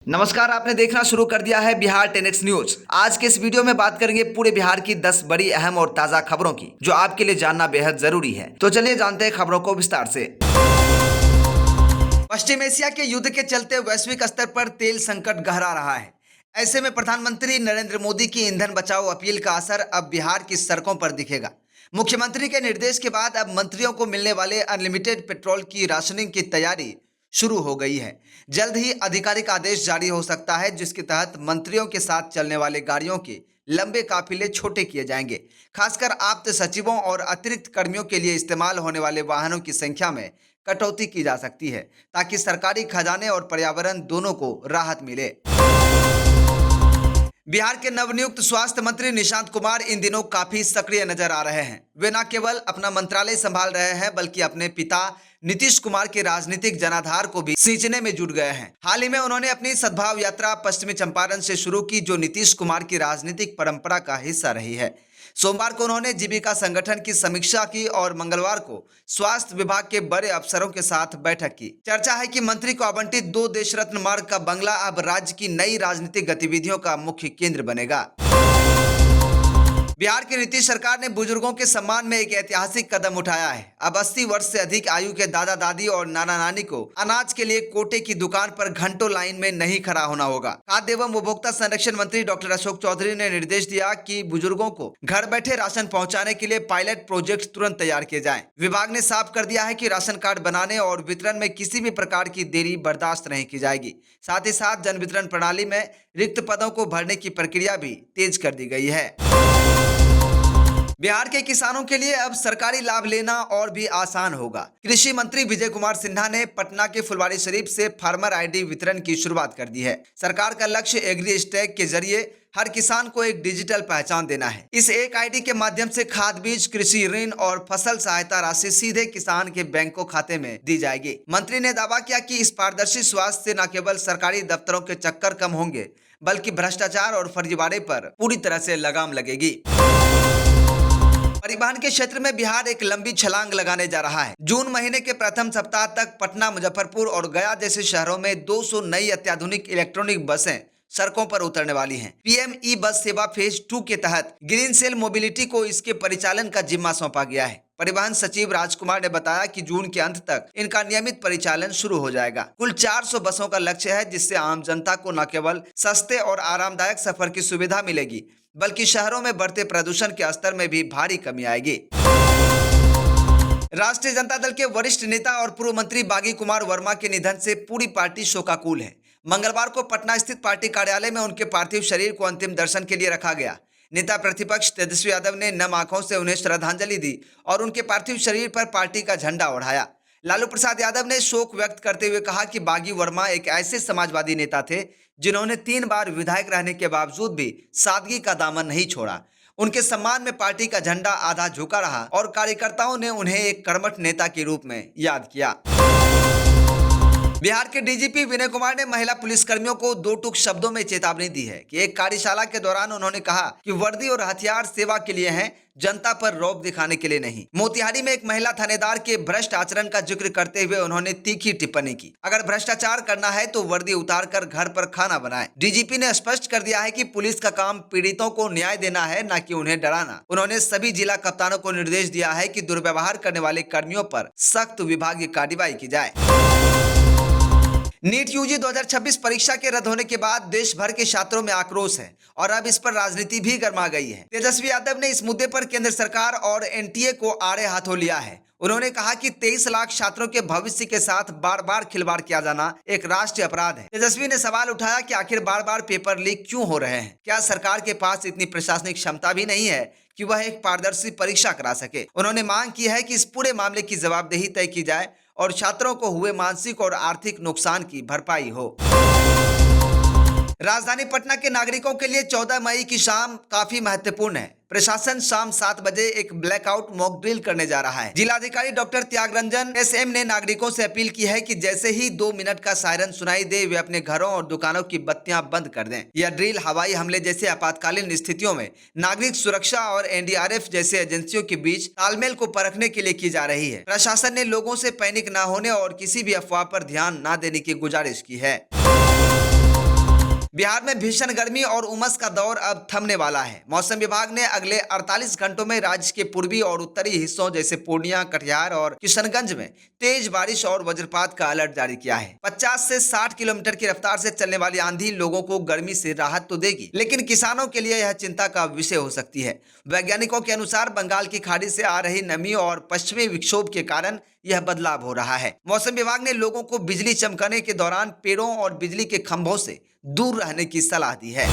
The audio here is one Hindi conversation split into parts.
नमस्कार, आपने देखना शुरू कर दिया है बिहार 10X न्यूज। आज के इस वीडियो में बात करेंगे पूरे बिहार की 10 बड़ी अहम और ताजा खबरों की, जो आपके लिए जानना बेहद जरूरी है। तो चलिए जानते हैं खबरों को विस्तार से। पश्चिम एशिया के युद्ध के चलते वैश्विक स्तर पर तेल संकट गहरा रहा है। ऐसे में प्रधानमंत्री नरेंद्र मोदी की ईंधन बचाओ अपील का असर अब बिहार की सड़कों पर दिखेगा। मुख्यमंत्री के निर्देश के बाद अब मंत्रियों को मिलने वाले अनलिमिटेड पेट्रोल की राशनिंग की तैयारी शुरू हो गई है। जल्द ही आधिकारिक आदेश जारी हो सकता है, जिसके तहत मंत्रियों के साथ चलने वाले गाड़ियों के लंबे काफिले छोटे किए जाएंगे। खासकर आप्त सचिवों और अतिरिक्त कर्मियों के लिए इस्तेमाल होने वाले वाहनों की संख्या में कटौती की जा सकती है, ताकि सरकारी खजाने और पर्यावरण दोनों को राहत मिले। बिहार के नवनियुक्त स्वास्थ्य मंत्री निशांत कुमार इन दिनों काफी सक्रिय नजर आ रहे हैं। वे न केवल अपना मंत्रालय संभाल रहे हैं, बल्कि अपने पिता नीतीश कुमार के राजनीतिक जनाधार को भी सींचने में जुट गए हैं। हाल ही में उन्होंने अपनी सद्भाव यात्रा पश्चिमी चंपारण से शुरू की, जो नीतीश कुमार की राजनीतिक परंपरा का हिस्सा रही है। सोमवार को उन्होंने जीविका संगठन की समीक्षा की और मंगलवार को स्वास्थ्य विभाग के बड़े अफसरों के साथ बैठक की। चर्चा है कि मंत्री को आवंटित 2 देश रत्न मार्ग का बंगला अब राज्य की नई राजनीतिक गतिविधियों का मुख्य केंद्र बनेगा। बिहार की नीतीश सरकार ने बुजुर्गों के सम्मान में एक ऐतिहासिक कदम उठाया है। अब 80 वर्ष से अधिक आयु के दादा दादी और नाना नानी को अनाज के लिए कोटे की दुकान पर घंटों लाइन में नहीं खड़ा होना होगा। खाद्य एवं उपभोक्ता संरक्षण मंत्री डॉक्टर अशोक चौधरी ने निर्देश दिया कि बुजुर्गों को घर बैठे राशन पहुंचाने के लिए पायलट प्रोजेक्ट तुरंत तैयार किए जाएं। विभाग ने साफ कर दिया है कि राशन कार्ड बनाने और वितरण में किसी भी प्रकार की देरी बर्दाश्त नहीं की जाएगी। साथ ही साथ जन वितरण प्रणाली में रिक्त पदों को भरने की प्रक्रिया भी तेज कर दी गई है। बिहार के किसानों के लिए अब सरकारी लाभ लेना और भी आसान होगा। कृषि मंत्री विजय कुमार सिन्हा ने पटना के फुलवारीशरीफ से फार्मर आईडी वितरण की शुरुआत कर दी है। सरकार का लक्ष्य एग्री स्टैग के जरिए हर किसान को एक डिजिटल पहचान देना है। इस एक आईडी के माध्यम से खाद बीज, कृषि ऋण और फसल सहायता राशि सीधे किसान के बैंकों खाते में दी जाएगी। मंत्री ने दावा किया कि इस पारदर्शी स्वास्थ्य से न केवल सरकारी दफ्तरों के चक्कर कम होंगे, बल्कि भ्रष्टाचार और फर्जीवाड़े पर पूरी तरह से लगाम लगेगी। परिवहन के क्षेत्र में बिहार एक लंबी छलांग लगाने जा रहा है। जून महीने के प्रथम सप्ताह तक पटना, मुजफ्फरपुर और गया जैसे शहरों में 200 नई अत्याधुनिक इलेक्ट्रॉनिक बसें सड़कों पर उतरने वाली हैं। पीएम ई बस सेवा फेज 2 के तहत ग्रीन सेल मोबिलिटी को इसके परिचालन का जिम्मा सौंपा गया है। परिवहन सचिव राजकुमार ने बताया कि जून के अंत तक इनका नियमित परिचालन शुरू हो जाएगा। कुल 400 बसों का लक्ष्य है, जिससे आम जनता को न केवल सस्ते और आरामदायक सफर की सुविधा मिलेगी, बल्कि शहरों में बढ़ते प्रदूषण के स्तर में भी भारी कमी आएगी। राष्ट्रीय जनता दल के वरिष्ठ नेता और पूर्व मंत्री बागी कुमार वर्मा के निधन से पूरी पार्टी शोकाकुल है। मंगलवार को पटना स्थित पार्टी कार्यालय में उनके पार्थिव शरीर को अंतिम दर्शन के लिए रखा गया। नेता प्रतिपक्ष तेजस्वी यादव ने नम आंखों से उन्हें श्रद्धांजलि दी और उनके पार्थिव शरीर पर पार्टी का झंडा ओढ़ाया। लालू प्रसाद यादव ने शोक व्यक्त करते हुए कहा कि बागी वर्मा एक ऐसे समाजवादी नेता थे जिन्होंने 3 बार विधायक रहने के बावजूद भी सादगी का दामन नहीं छोड़ा। उनके सम्मान में पार्टी का झंडा आधा झुका रहा और कार्यकर्ताओं ने उन्हें एक कर्मठ नेता के रूप में याद किया। बिहार के डीजीपी विनय कुमार ने महिला पुलिसकर्मियों को 2 टूक शब्दों में चेतावनी दी है कि एक कार्यशाला के दौरान उन्होंने कहा कि वर्दी और हथियार सेवा के लिए हैं, जनता पर रौब दिखाने के लिए नहीं। मोतिहारी में एक महिला थानेदार के भ्रष्ट आचरण का जिक्र करते हुए उन्होंने तीखी टिप्पणी की। अगर भ्रष्टाचार करना है तो वर्दी उतारकर घर पर खाना बनाएं। डीजीपी ने स्पष्ट कर दिया है कि पुलिस का काम पीड़ितों को न्याय देना है, न कि उन्हें डराना। उन्होंने सभी जिला कप्तानों को निर्देश दिया है कि दुर्व्यवहार करने वाले कर्मियों पर सख्त विभागीय कार्रवाई की जाए। नीट यूजी 2026 परीक्षा के रद्द होने के बाद देश भर के छात्रों में आक्रोश है और अब इस पर राजनीति भी गर्मा गई है। तेजस्वी यादव ने इस मुद्दे पर केंद्र सरकार और एनटीए को आड़े हाथों लिया है। उन्होंने कहा कि 23 लाख छात्रों के भविष्य के साथ बार बार खिलवाड़ किया जाना एक राष्ट्रीय अपराध है। तेजस्वी ने सवाल उठाया कि आखिर बार बार पेपर लीक क्यों हो रहे हैं? क्या सरकार के पास इतनी प्रशासनिक क्षमता भी नहीं है कि वह एक पारदर्शी परीक्षा करा सके? उन्होंने मांग की है कि इस पूरे मामले की जवाबदेही तय की जाए और छात्रों को हुए मानसिक और आर्थिक नुकसान की भरपाई हो। राजधानी पटना के नागरिकों के लिए 14 मई की शाम काफी महत्वपूर्ण है। प्रशासन शाम 7 बजे एक ब्लैकआउट मॉक ड्रिल करने जा रहा है। जिलाधिकारी डॉक्टर त्यागरंजन एसएम ने नागरिकों से अपील की है कि जैसे ही 2 मिनट का सायरन सुनाई दे, वे अपने घरों और दुकानों की बत्तियां बंद कर दें। यह ड्रिल हवाई हमले जैसे आपातकालीन स्थितियों में नागरिक सुरक्षा और एनडीआरएफ जैसे एजेंसियों के बीच तालमेल को परखने के लिए की जा रही है। प्रशासन ने लोगों से पैनिक न होने और किसी भी अफवाह पर ध्यान न देने की गुजारिश की है। बिहार में भीषण गर्मी और उमस का दौर अब थमने वाला है। मौसम विभाग ने अगले 48 घंटों में राज्य के पूर्वी और उत्तरी हिस्सों जैसे पूर्णिया, कटिहार और किशनगंज में तेज बारिश और वज्रपात का अलर्ट जारी किया है। 50 से 60 किलोमीटर की रफ्तार से चलने वाली आंधी लोगों को गर्मी से राहत तो देगी, लेकिन किसानों के लिए यह चिंता का विषय हो सकती है। वैज्ञानिकों के अनुसार बंगाल की खाड़ी से आ रही नमी और पश्चिमी विक्षोभ के कारण यह बदलाव हो रहा है। मौसम विभाग ने लोगों को बिजली चमकाने के दौरान पेड़ों और बिजली के खंभों से दूर रहने की सलाह दी है।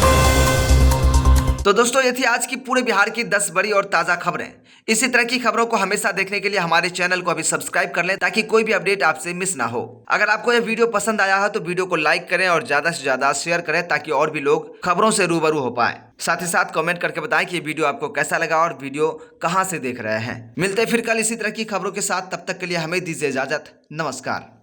तो दोस्तों, ये थी आज की पूरे बिहार की 10 बड़ी और ताजा खबरें। इसी तरह की खबरों को हमेशा देखने के लिए हमारे चैनल को अभी सब्सक्राइब कर लें ताकि कोई भी अपडेट आपसे मिस ना हो। अगर आपको यह वीडियो पसंद आया है तो वीडियो को लाइक करें और ज्यादा से ज्यादा शेयर करें ताकि और भी लोग खबरों से रूबरू हो पाए। साथ ही साथ कमेंट करके बताएं कि ये वीडियो आपको कैसा लगा और वीडियो कहां से देख रहे हैं। मिलते फिर कल इसी तरह की खबरों के साथ, तब तक के लिए हमें दीजिए इजाजत। नमस्कार।